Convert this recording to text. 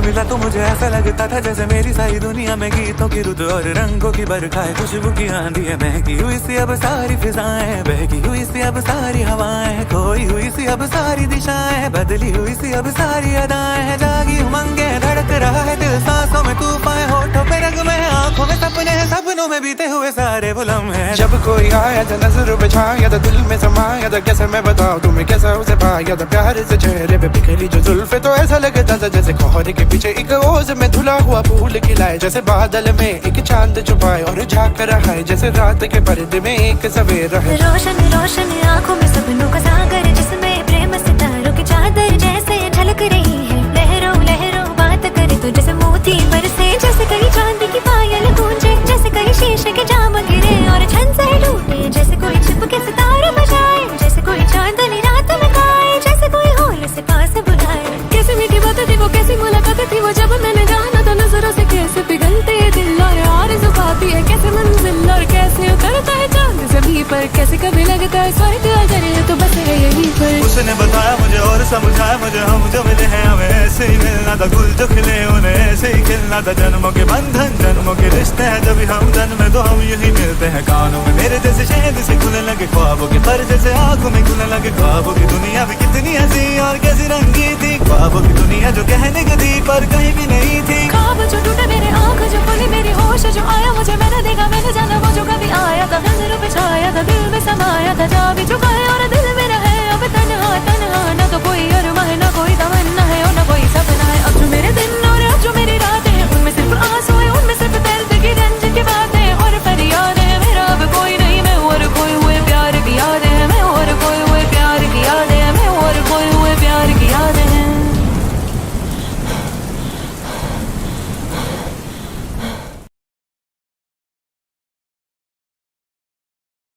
मिला तो मुझे ऐसा लगता था जैसे मेरी सारी दुनिया में गीतों की रुत और रंगों की बरखा है, खुशबू की आंधी है, महकी हुई सी अब सारी फिजाएं, बहकी हुई सी अब सारी हवाएं, खोई हुई सी अब सारी दिशाएं, बदली हुई सी अब सारी अदाएं, जागी उमंगे धड़क रहा है दिल, सांसों में तूफान, होठों पे रंग में, आंखों में सपने हैं, सपनों में बीते हुए सारे वो लम्हे। जब कोई आया था नजर पे छाया था, दिल में समाया था, कैसे मैं बताऊं तुम्हें कैसा उसे पाया था, प्यार से चेहरे पे बिखरी जो जुल्फे, तो ऐसा लगता था जैसे कोहरे के पीछे एक ओस में धुला हुआ फूल खिलाए, जैसे बादल में एक चांद छुपाए और झांक रहा है, जैसे रात के पर्दे में एक सवेरा है। रोशन रोशन आंखों में सपनों का सागर, जिसमें प्रेम सितारों की चादर जैसे झलक रही है, लहरों लहरों बात करे तो जैसे मोती बरसे, जैसे कहीं चांदी की पायल गूंजे, जैसे कहीं शीशे के जाम गिरे और छन से टूटे, जैसे कोई छिप के सितारे बजाए, जैसे कोई चांदनी रात में गाए, जैसे कोई होल से पास बुलाए। कैसी मीठी बात थी वो, कैसी मुलाकात थी वो, जब मैंने जाना था नजरों से कैसे पिघलते दिल और आरज़ू पाती है, कैसे मंजिल और कैसे उतरता है चांद ज़मीं पर, कैसे कभी लगता है स्वर्ग अगर ये तो बस है यहीं पर। उसने बताया मुझे और समझाया मुझे, हम जो मिले हैं हमें ऐसे ही मिलना था, गुल जो खिले उन्हें ऐसे ही खिलना था, जन्मों के बंधन जन्मों के रिश्ते हैं, जब हम जन्मे तो हम यही मिलते हैं, कानों में मेरे जैसे शहद से खुलने लगे ख्वाबों के पर, जैसे आंखों में खुलने लगे ख्वाबों की दुनिया भी कितनी हंसी और कैसी रंगी थी, ख्वाबों की दुनिया जो कहने की थी पर कहीं भी नहीं थी। ख्वाब जो टूटे मेरे, आँख जो खुली मेरी, होश जो आया मुझे, मैंने देखा मैंने जाना वो जो कभी आया था, नजरों पे छाया था, दिल में समाया था, जा भी चुका है और